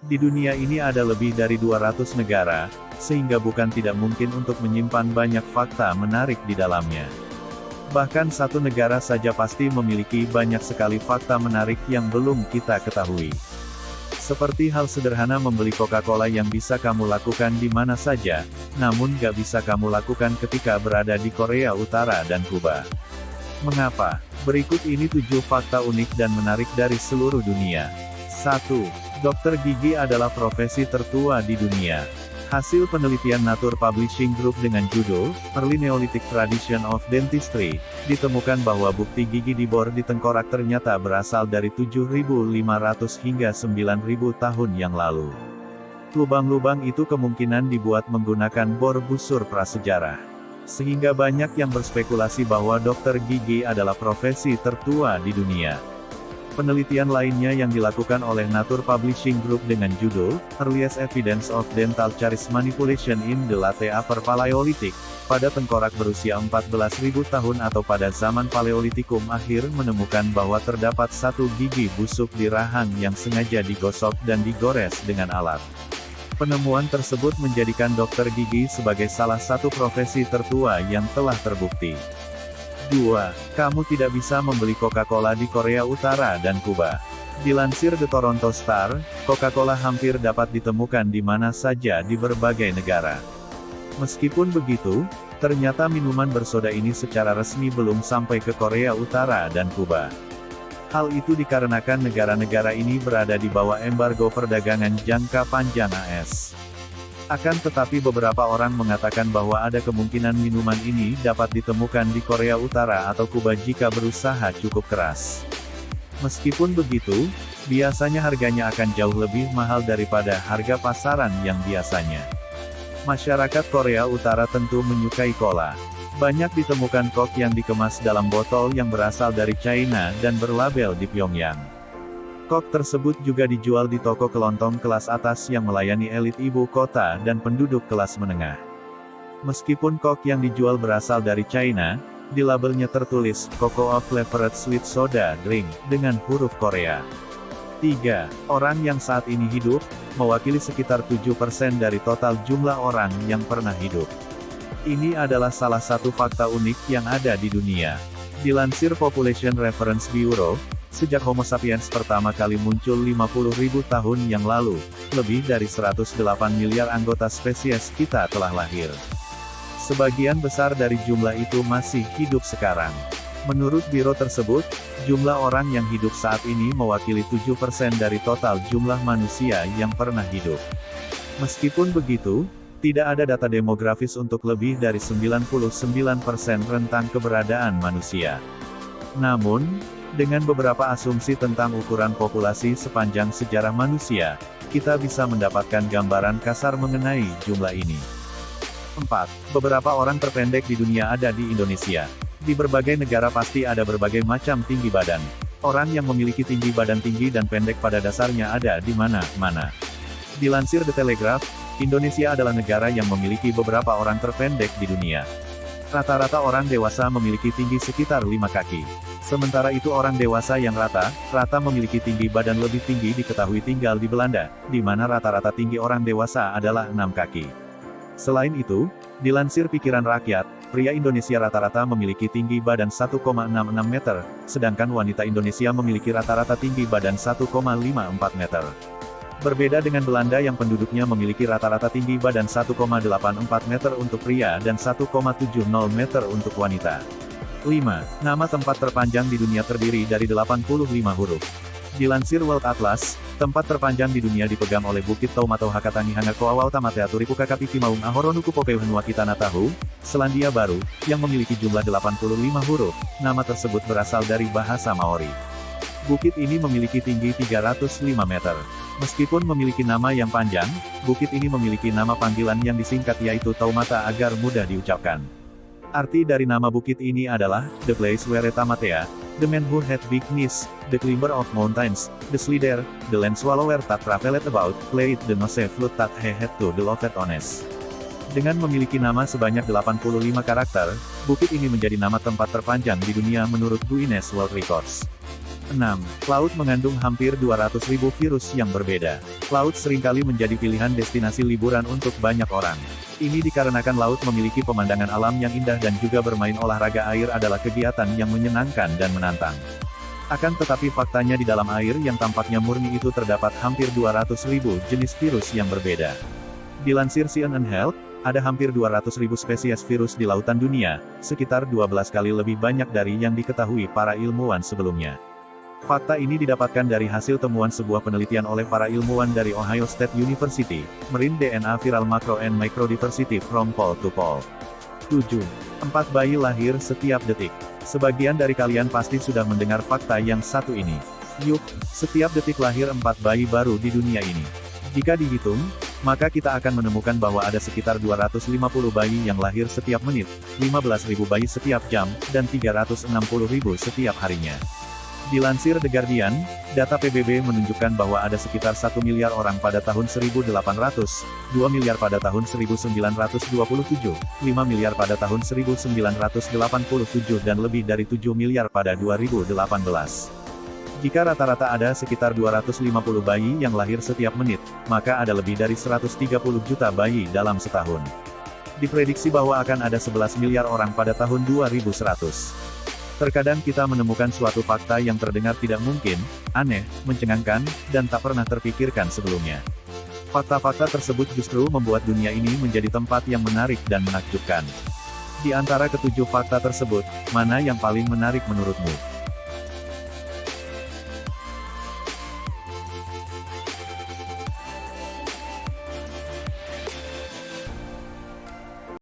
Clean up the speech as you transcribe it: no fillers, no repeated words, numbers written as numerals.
Di dunia ini ada lebih dari 200 negara, sehingga bukan tidak mungkin untuk menyimpan banyak fakta menarik di dalamnya. Bahkan satu negara saja pasti memiliki banyak sekali fakta menarik yang belum kita ketahui. Seperti hal sederhana membeli Coca-Cola yang bisa kamu lakukan di mana saja, namun gak bisa kamu lakukan ketika berada di Korea Utara dan Kuba. Mengapa? Berikut ini 7 fakta unik dan menarik dari seluruh dunia. 1. Dokter gigi adalah profesi tertua di dunia. Hasil penelitian Nature Publishing Group dengan judul, Early Neolithic Tradition of Dentistry, ditemukan bahwa bukti gigi di bor di tengkorak ternyata berasal dari 7.500 hingga 9.000 tahun yang lalu. Lubang-lubang itu kemungkinan dibuat menggunakan bor busur prasejarah. Sehingga banyak yang berspekulasi bahwa dokter gigi adalah profesi tertua di dunia. Penelitian lainnya yang dilakukan oleh Nature Publishing Group dengan judul, Earliest Evidence of Dental Caries Manipulation in the Late Upper Paleolithic, pada tengkorak berusia 14.000 tahun atau pada zaman Paleolitikum akhir menemukan bahwa terdapat satu gigi busuk di rahang yang sengaja digosok dan digores dengan alat. Penemuan tersebut menjadikan dokter gigi sebagai salah satu profesi tertua yang telah terbukti. 2. Kamu tidak bisa membeli Coca-Cola di Korea Utara dan Kuba. Dilansir The Toronto Star, Coca-Cola hampir dapat ditemukan di mana saja di berbagai negara. Meskipun begitu, ternyata minuman bersoda ini secara resmi belum sampai ke Korea Utara dan Kuba. Hal itu dikarenakan negara-negara ini berada di bawah embargo perdagangan jangka panjang AS. Akan tetapi beberapa orang mengatakan bahwa ada kemungkinan minuman ini dapat ditemukan di Korea Utara atau Kuba jika berusaha cukup keras. Meskipun begitu, biasanya harganya akan jauh lebih mahal daripada harga pasaran yang biasanya. Masyarakat Korea Utara tentu menyukai cola. Banyak ditemukan Coke yang dikemas dalam botol yang berasal dari China dan berlabel di Pyongyang. Coke tersebut juga dijual di toko kelontong kelas atas yang melayani elit ibu kota dan penduduk kelas menengah. Meskipun Coke yang dijual berasal dari China, di labelnya tertulis, Cocoa Flavored Sweet Soda Drink, dengan huruf Korea. 3. Orang yang saat ini hidup, mewakili sekitar 7% dari total jumlah orang yang pernah hidup. Ini adalah salah satu fakta unik yang ada di dunia. Dilansir Population Reference Bureau, sejak Homo sapiens pertama kali muncul 50.000 tahun yang lalu, lebih dari 108 miliar anggota spesies kita telah lahir. Sebagian besar dari jumlah itu masih hidup sekarang. Menurut biro tersebut, jumlah orang yang hidup saat ini mewakili 7% dari total jumlah manusia yang pernah hidup. Meskipun begitu, tidak ada data demografis untuk lebih dari 99% rentang keberadaan manusia. Namun, dengan beberapa asumsi tentang ukuran populasi sepanjang sejarah manusia, kita bisa mendapatkan gambaran kasar mengenai jumlah ini. 4. Beberapa orang terpendek di dunia ada di Indonesia. Di berbagai negara pasti ada berbagai macam tinggi badan. Orang yang memiliki tinggi badan tinggi dan pendek pada dasarnya ada di mana-mana. Dilansir The Telegraph, Indonesia adalah negara yang memiliki beberapa orang terpendek di dunia. Rata-rata orang dewasa memiliki tinggi sekitar 5 kaki. Sementara itu orang dewasa yang rata memiliki tinggi badan lebih tinggi diketahui tinggal di Belanda, di mana rata-rata tinggi orang dewasa adalah 6 kaki. Selain itu, dilansir Pikiran Rakyat, pria Indonesia rata-rata memiliki tinggi badan 1,66 meter, sedangkan wanita Indonesia memiliki rata-rata tinggi badan 1,54 meter. Berbeda dengan Belanda yang penduduknya memiliki rata-rata tinggi badan 1,84 meter untuk pria dan 1,70 meter untuk wanita. 5. Nama tempat terpanjang di dunia terdiri dari 85 huruf. Dilansir World Atlas, tempat terpanjang di dunia dipegang oleh Bukit Taumato Hakatani Hangakoawau Tamatea Turipu Kakapiki Maung Ahoronuku Popeuhenua Kitanatahu, Selandia Baru, yang memiliki jumlah 85 huruf. Nama tersebut berasal dari bahasa Maori. Bukit ini memiliki tinggi 305 meter. Meskipun memiliki nama yang panjang, bukit ini memiliki nama panggilan yang disingkat yaitu Taumata agar mudah diucapkan. Arti dari nama bukit ini adalah, The Place Where Tamatea, The Man Who Had Big Knees, The Climber of Mountains, The Slider, The Land Swallower That Traveled About, Played The Nose Flute That He Had To The Loved Honest. Dengan memiliki nama sebanyak 85 karakter, bukit ini menjadi nama tempat terpanjang di dunia menurut Guinness World Records. 6. Laut mengandung hampir 200.000 virus yang berbeda. Laut seringkali menjadi pilihan destinasi liburan untuk banyak orang. Ini dikarenakan laut memiliki pemandangan alam yang indah dan juga bermain olahraga air adalah kegiatan yang menyenangkan dan menantang. Akan tetapi faktanya di dalam air yang tampaknya murni itu terdapat hampir 200.000 jenis virus yang berbeda. Dilansir CNN Health, ada hampir 200.000 spesies virus di lautan dunia, sekitar 12 kali lebih banyak dari yang diketahui para ilmuwan sebelumnya. Fakta ini didapatkan dari hasil temuan sebuah penelitian oleh para ilmuwan dari Ohio State University, Marine DNA Viral Macro and Microdiversity from Pole to Pole. 7. 4 bayi lahir setiap detik. Sebagian dari kalian pasti sudah mendengar fakta yang satu ini. Yuk, setiap detik lahir 4 bayi baru di dunia ini. Jika dihitung, maka kita akan menemukan bahwa ada sekitar 250 bayi yang lahir setiap menit, 15.000 bayi setiap jam, dan 360.000 setiap harinya. Dilansir The Guardian, data PBB menunjukkan bahwa ada sekitar 1 miliar orang pada tahun 1800, 2 miliar pada tahun 1927, 5 miliar pada tahun 1987 dan lebih dari 7 miliar pada 2018. Jika rata-rata ada sekitar 250 bayi yang lahir setiap menit, maka ada lebih dari 130 juta bayi dalam setahun. Diprediksi bahwa akan ada 11 miliar orang pada tahun 2100. Terkadang kita menemukan suatu fakta yang terdengar tidak mungkin, aneh, mencengangkan, dan tak pernah terpikirkan sebelumnya. Fakta-fakta tersebut justru membuat dunia ini menjadi tempat yang menarik dan menakjubkan. Di antara ketujuh fakta tersebut, mana yang paling menarik menurutmu?